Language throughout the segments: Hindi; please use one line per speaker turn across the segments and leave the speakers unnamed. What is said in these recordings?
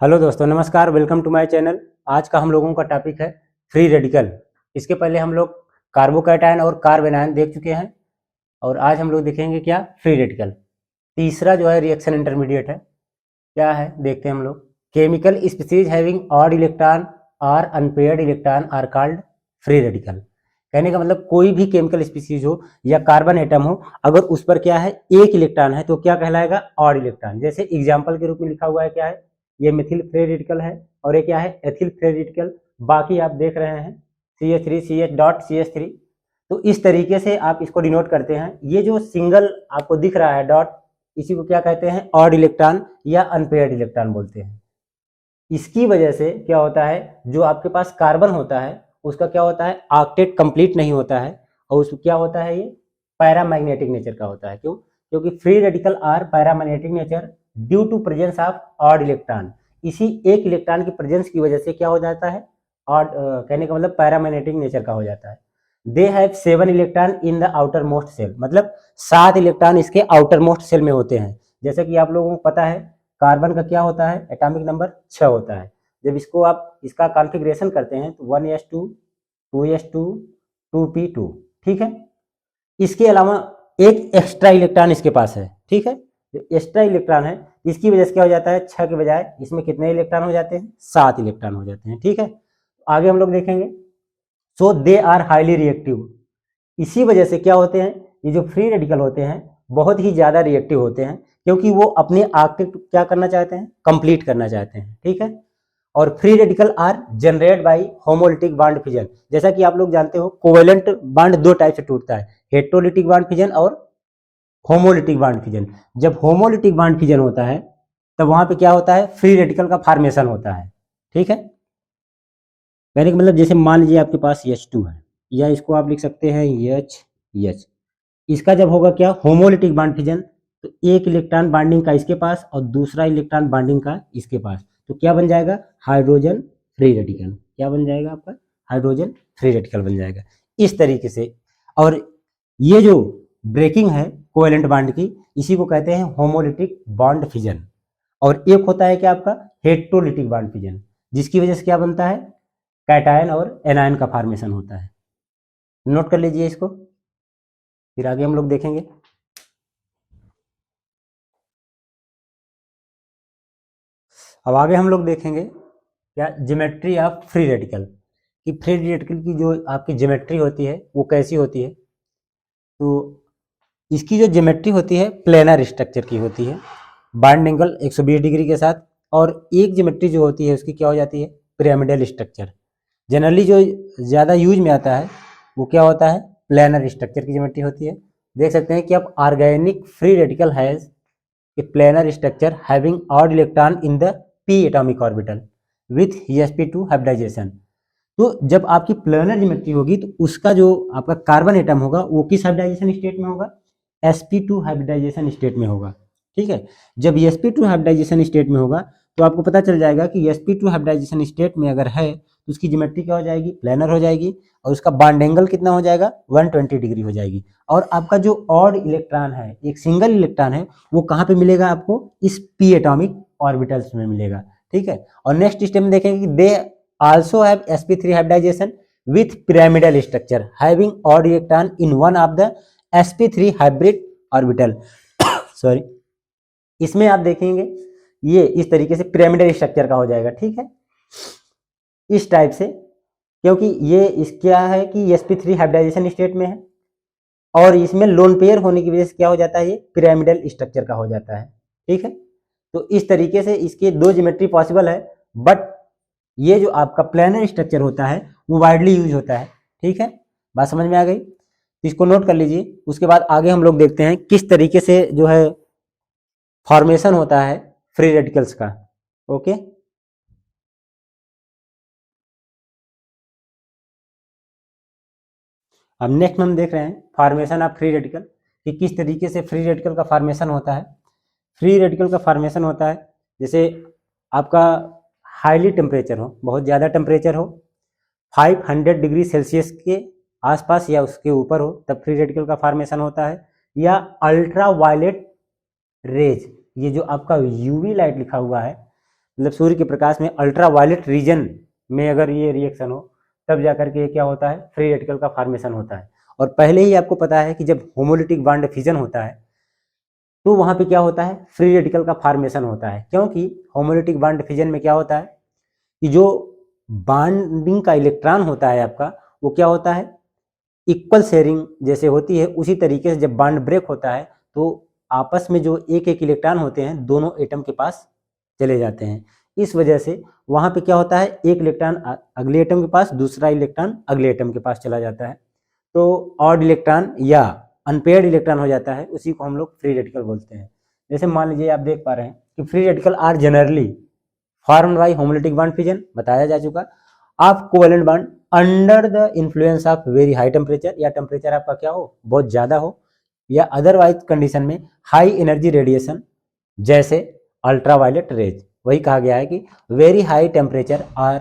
हेलो दोस्तों, नमस्कार। Welcome to my channel. आज का हम लोगों का टॉपिक है फ्री रेडिकल। इसके पहले हम लोग कार्बोकैटायन और कार्बेनायन देख चुके हैं और आज हम लोग देखेंगे क्या फ्री रेडिकल। तीसरा जो है रिएक्शन इंटरमीडिएट है। क्या है देखते हैं हम लोग। Chemical species having odd electron और unpaired electron are called free radical. कहने का मतलब कोई भी केमिकल स्पीसीज हो या कार्बन एटम हो, अगर उस पर क्या है एक इलेक्ट्रॉन है तो क्या कहलाएगा ऑड इलेक्ट्रॉन। जैसे एग्जाम्पल के रूप में लिखा हुआ है क्या है, ये मिथिल फ्री रेडिकल है और ये क्या है एथिल फ्री रेडिकल। बाकी आप देख रहे हैं CH3 CH डॉट CH3। तो इस तरीके से आप इसको डिनोट करते हैं। ये जो सिंगल आपको दिख रहा है डॉट, इसी को क्या कहते हैं ऑड इलेक्ट्रॉन या अनपेयर्ड इलेक्ट्रॉन बोलते हैं। इसकी वजह से क्या होता है, जो आपके पास कार्बन होता है उसका क्या होता है ऑक्टेट कंप्लीट नहीं होता है और उसमें क्या होता है ये पैरामैग्नेटिक नेचर का होता है। क्यों? क्योंकि free radical are paramagnetic nature due to presence of odd electron. इसी एक इलेक्ट्रॉन की प्रेजेंस की वजह से क्या हो जाता है ऑड, कहने का मतलब पैरामैग्नेटिक नेचर का हो जाता है। They have 7 electron in the outermost shell, मतलब 7 इलेक्ट्रॉन इसके आउटर मोस्ट सेल में होते हैं। जैसे कि आप लोगों को पता है कार्बन का क्या होता है एटॉमिक नंबर 6 होता है। जब इसको आप इसका कॉन्फ़िगरेशन करते हैं तो 1s2 2s2 2p2, ठीक है। इसके अलावा एक एक्स्ट्रा इलेक्ट्रॉन इसके पास है, ठीक है। जो एक्स्ट्रा इलेक्ट्रॉन है इसकी वजह से क्या हो जाता है 6 के बजाय इसमें कितने इलेक्ट्रॉन हो जाते हैं 7 इलेक्ट्रॉन हो जाते हैं, ठीक है। आगे हम लोग देखेंगे। सो दे आर हाईली रिएक्टिव। इसी वजह से क्या होते हैं ये जो फ्री रेडिकल होते हैं बहुत ही ज्यादा रिएक्टिव होते हैं, क्योंकि वो अपने ऑक्टेट क्या करना चाहते हैं कंप्लीट करना चाहते हैं, ठीक है। और free radical are generate by homolytic bond fission. जैसा कि आप लोग जानते हो कोवेलेंट बॉन्ड दो टाइप से टूटता है, हेटेरोलिटिक बॉन्ड फिजन और होमोलिटिक बॉन्ड फिजन। जब होमोलिटिक बॉन्ड फिजन होता है तब वहां पे क्या होता है फ्री रेडिकल का फॉर्मेशन होता है, ठीक है। कहने का मतलब जैसे मान लीजिए आपके पास H2 है या इसको आप लिख सकते हैं H। इसका जब होगा क्या होमोलिटिक बॉन्ड फिजन, तो एक इलेक्ट्रॉन बॉन्डिंग का इसके पास और दूसरा इलेक्ट्रॉन बॉन्डिंग का इसके पास, तो क्या बन जाएगा हाइड्रोजन फ्री रेडिकल। क्या बन जाएगा आपका हाइड्रोजन फ्री रेडिकल बन जाएगा इस तरीके से। और ये जो ब्रेकिंग है कोवेलेंट बॉन्ड की, इसी को कहते हैं होमोलिटिक बॉन्ड फिजन। और एक होता है क्या आपका हेटेरोलिटिक बॉन्ड फिजन, जिसकी वजह से क्या बनता है कैटायन और एनायन का फॉर्मेशन होता है। नोट कर लीजिए इसको, फिर आगे हम लोग देखेंगे। अब आगे हम लोग देखेंगे क्या ज्योमेट्री ऑफ फ्री रेडिकल, कि फ्री रेडिकल की जो आपकी ज्योमेट्री होती है वो कैसी होती है। तो इसकी जो ज्योमेट्री होती है प्लेनर स्ट्रक्चर की होती है, बॉन्ड एंगल 120 डिग्री के साथ। और एक ज्योमेट्री जो होती है उसकी क्या हो जाती है पिरामिडल स्ट्रक्चर। जनरली जो ज़्यादा यूज में आता है वो क्या होता है प्लेनर स्ट्रक्चर की ज्योमेट्री होती है। देख सकते हैं कि अब organic free radical has a planar structure having odd electron in the p atomic orbital with sp2 hybridisation. तो जब आपकी प्लेनर ज्योमेट्री होगी तो उसका जो आपका कार्बन एटम होगा वो किस हाइब्रिडाइजेशन स्टेट में होगा sp2 हाइब्रिडाइजेशन स्टेट में होगा, ठीक है। जब sp2 हाइब्रिडाइजेशन स्टेट में होगा तो आपको पता चल जाएगा कि sp2 हाइब्रिडाइजेशन स्टेट में अगर है तो उसकी ज्योमेट्री क्या हो जाएगी प्लेनर हो जाएगी और उसका बॉन्ड एंगल कितना हो जाएगा 120 डिग्री हो जाएगी। और आपका जो ऑड इलेक्ट्रॉन है एक सिंगल इलेक्ट्रॉन है वो कहाँ पे मिलेगा आपको इस p एटॉमिक ऑर्बिटल्स में मिलेगा, ठीक है। और नेक्स्ट स्टेप में देखेंगे कि they also have sp3 hybridisation with pyramidal structure having odd electron in one of the sp3 hybrid orbital sorry. इसमें आप देखेंगे ये इस तरीके से पिरामिडल स्ट्रक्चर का हो जाएगा, ठीक है, इस टाइप से। क्योंकि ये इस क्या है कि sp3 हाइब्रिडाइजेशन स्टेट में है और इसमें लोन पेयर होने की वजह से क्या हो जाता है ये पिरामिडल स्ट्रक्चर का हो जाता है, ठीक है। तो इस तरीके से इसके दो ज्योमेट्री पॉसिबल है, बट ये जो आपका प्लेनर स्ट्रक्चर होता है वो वाइडली यूज होता है, ठीक है। बात समझ में आ गई तो इसको नोट कर लीजिए। उसके बाद आगे हम लोग देखते हैं किस तरीके से जो है फॉर्मेशन होता है फ्री रेडिकल्स का, ओके। अब नेक्स्ट हम देख रहे हैं फॉर्मेशन ऑफ फ्री रेडिकल, कि किस तरीके से फ्री रेडिकल का फॉर्मेशन होता है। फ्री रेडिकल का फॉर्मेशन होता है जैसे आपका हाईली टेम्परेचर हो, बहुत ज़्यादा टेम्परेचर हो, 500 डिग्री सेल्सियस के आसपास या उसके ऊपर हो तब फ्री रेडिकल का फॉर्मेशन होता है। या अल्ट्रा वायलेट रेज, ये जो आपका यूवी लाइट लिखा हुआ है मतलब सूर्य के प्रकाश में अल्ट्रा वायलेट रीजन में अगर ये रिएक्शन हो तब जाकर के क्या होता है, फ्री रेडिकल का फॉर्मेशन होता है। और पहले ही आपको पता है कि जब होमोलिटिक बॉन्ड फिजन होता है तो वहां पे क्या होता है, फ्री रेडिकल का फॉर्मेशन होता है। क्योंकि होमोलिटिक बॉन्ड फिजन में क्या होता है कि जो बॉन्डिंग का इलेक्ट्रॉन होता है आपका, वो क्या होता है, इक्वल शेयरिंग जैसे होती है, उसी तरीके से जब बॉन्ड ब्रेक होता है तो आपस में जो एक एक इलेक्ट्रॉन होते हैं दोनों एटम के पास चले जाते हैं। इस वजह से वहां पे क्या होता है, एक इलेक्ट्रॉन अगले एटम के पास, दूसरा इलेक्ट्रॉन अगले एटम के पास चला जाता है, तो ऑड इलेक्ट्रॉन या अनपेयर्ड इलेक्ट्रॉन हो जाता है, उसी को हम लोग फ्री रेडिकल बोलते हैं। जैसे मान लीजिए आप देख पा रहे हैं कि free radical are generally formed by homolytic bond fission, बताया जा चुका, of covalent bond under the influence of very high temperature, या टेम्परेचर आपका क्या हो, बहुत ज्यादा हो, या अदरवाइज कंडीशन में हाई एनर्जी रेडिएशन जैसे अल्ट्रावायलेट रेज। वही कहा गया है कि वेरी हाई टेम्परेचर और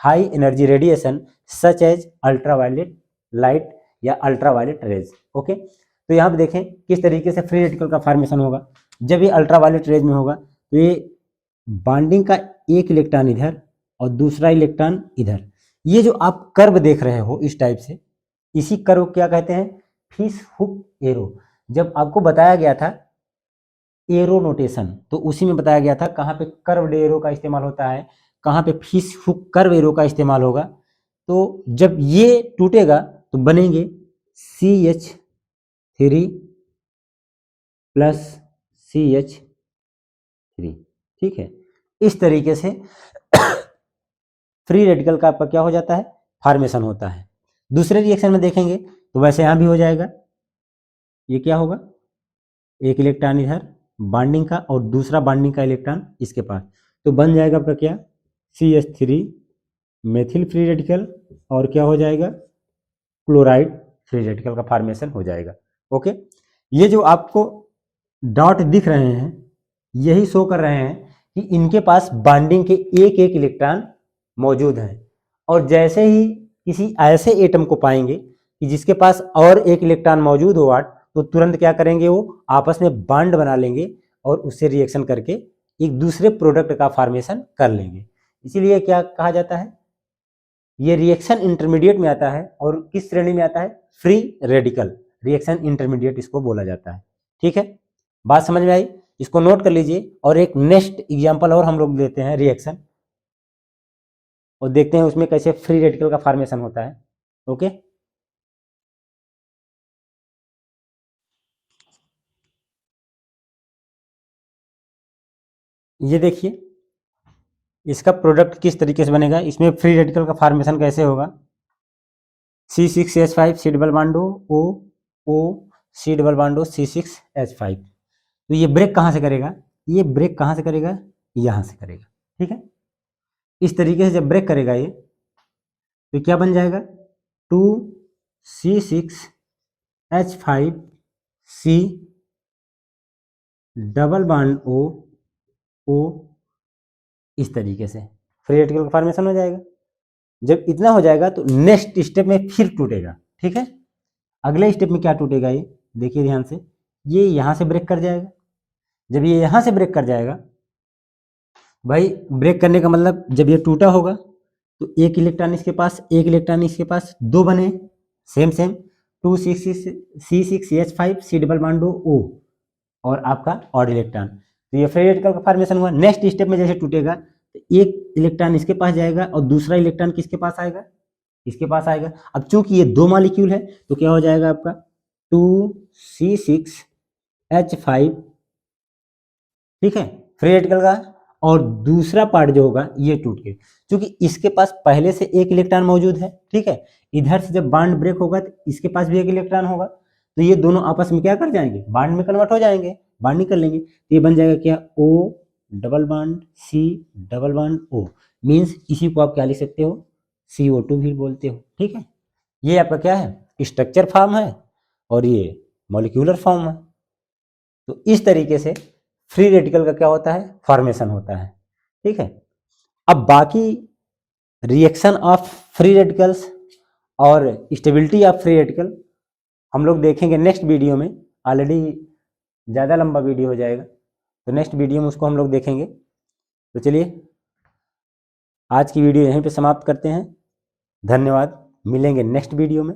high energy radiation such as ultraviolet light या अल्ट्रावायलेट रेज। ओके, तो यहाँ पे देखें किस तरीके से फ्री रेडिकल का फॉर्मेशन होगा। जब ये अल्ट्रावायलेट रेज में होगा तो ये बॉन्डिंग का एक इलेक्ट्रॉन इधर और दूसरा इलेक्ट्रॉन इधर, ये जो आप कर्व देख रहे हो इस टाइप से, इसी कर्व क्या कहते हैं, फिश हुक एरो। जब आपको बताया गया था एरो नोटेशन, तो उसी में बताया गया था कहाँ पे कर्व्ड एरो का इस्तेमाल होता है, कहाँ पे फिश हुक कर्व एरो का इस्तेमाल होगा। तो जब ये टूटेगा तो बनेंगे CH3 प्लस CH3, ठीक है। इस तरीके से फ्री रेडिकल का आपका क्या हो जाता है, फॉर्मेशन होता है। दूसरे रिएक्शन में देखेंगे तो वैसे यहां भी हो जाएगा, ये क्या होगा, एक इलेक्ट्रॉन इधर बॉन्डिंग का और दूसरा बॉन्डिंग का इलेक्ट्रॉन इसके पास, तो बन जाएगा आपका क्या, CH3 मेथिल फ्री रेडिकल, और क्या हो जाएगा, क्लोराइड फ्री रेडिकल का फॉर्मेशन हो जाएगा। ओके, ये जो आपको डॉट दिख रहे हैं यही शो कर रहे हैं कि इनके पास बॉन्डिंग के एक एक इलेक्ट्रॉन मौजूद हैं, और जैसे ही किसी ऐसे एटम को पाएंगे कि जिसके पास और एक इलेक्ट्रॉन मौजूद हो वाट, तो तुरंत क्या करेंगे, वो आपस में बॉन्ड बना लेंगे और उससे रिएक्शन करके एक दूसरे प्रोडक्ट का फॉर्मेशन कर लेंगे। इसीलिए क्या कहा जाता है, ये रिएक्शन इंटरमीडिएट में आता है, और किस श्रेणी में आता है, फ्री रेडिकल रिएक्शन इंटरमीडिएट इसको बोला जाता है। ठीक है, बात समझ में आई, इसको नोट कर लीजिए। और एक नेक्स्ट एग्जांपल और हम लोग लेते हैं रिएक्शन, और देखते हैं उसमें कैसे फ्री रेडिकल का फॉर्मेशन होता है। ओके, ये देखिए इसका प्रोडक्ट किस तरीके से बनेगा, इसमें फ्री रेडिकल का फॉर्मेशन कैसे होगा, C6H5 सी डबल बांडो O सी डबल बांडो C6H5। तो ये ब्रेक कहाँ से करेगा, ये ब्रेक कहाँ से करेगा, यहाँ से करेगा। ठीक है, इस तरीके से जब ब्रेक करेगा ये, तो क्या बन जाएगा, 2C6H5C डबल बांड O इस तरीके से फ्री रेडिकल का फॉर्मेशन हो जाएगा। जब इतना हो जाएगा तो नेक्स्ट स्टेप में फिर टूटेगा। ठीक है, अगले स्टेप में क्या टूटेगा, ये देखिए ध्यान से, ये यहां से ब्रेक कर जाएगा। जब ये यहां से ब्रेक कर जाएगा, भाई ब्रेक करने का मतलब जब ये टूटा होगा तो एक इलेक्ट्रॉन इसके पास, एक इलेक्ट्रॉन इसके पास, दो बने same same, 2C6H5 C double बांडो O और आपका ऑड इलेक्ट्रॉन। तो ये फ्री रेडिकल का फॉर्मेशन हुआ। नेक्स्ट स्टेप में जैसे टूटेगा तो एक इलेक्ट्रॉन इसके पास जाएगा और दूसरा इलेक्ट्रॉन किसके पास आएगा, इसके पास आएगा। अब चूंकि ये दो मॉलिक्यूल है तो क्या हो जाएगा आपका 2C6H5, ठीक है, फ्री रेडिकल का। और दूसरा पार्ट जो होगा ये टूट के, क्योंकि इसके पास पहले से एक इलेक्ट्रॉन मौजूद है। ठीक है, इधर से जब बॉन्ड ब्रेक होगा तो इसके पास भी एक इलेक्ट्रॉन होगा, तो ये दोनों आपस में क्या कर जाएंगे, बॉन्ड में कन्वर्ट हो जाएंगे, बॉन्डिंग कर लेंगे। तो ये बन जाएगा क्या, O double bond C double bond O, means इसी को आप क्या लिख सकते हो, CO2 भी बोलते हो। ठीक है, ये आपका क्या है, स्ट्रक्चर फॉर्म है और ये मॉलिक्यूलर फॉर्म है। तो इस तरीके से फ्री रेडिकल का क्या होता है, फॉर्मेशन होता है। ठीक है, अब बाकी रिएक्शन ऑफ फ्री रेडिकल्स और स्टेबिलिटी ऑफ फ्री रेडिकल हम लोग देखेंगे नेक्स्ट वीडियो में। ऑलरेडी ज़्यादा लंबा वीडियो हो जाएगा, तो नेक्स्ट वीडियो में उसको हम लोग देखेंगे। तो चलिए आज की वीडियो यहीं पे समाप्त करते हैं। धन्यवाद, मिलेंगे नेक्स्ट वीडियो में।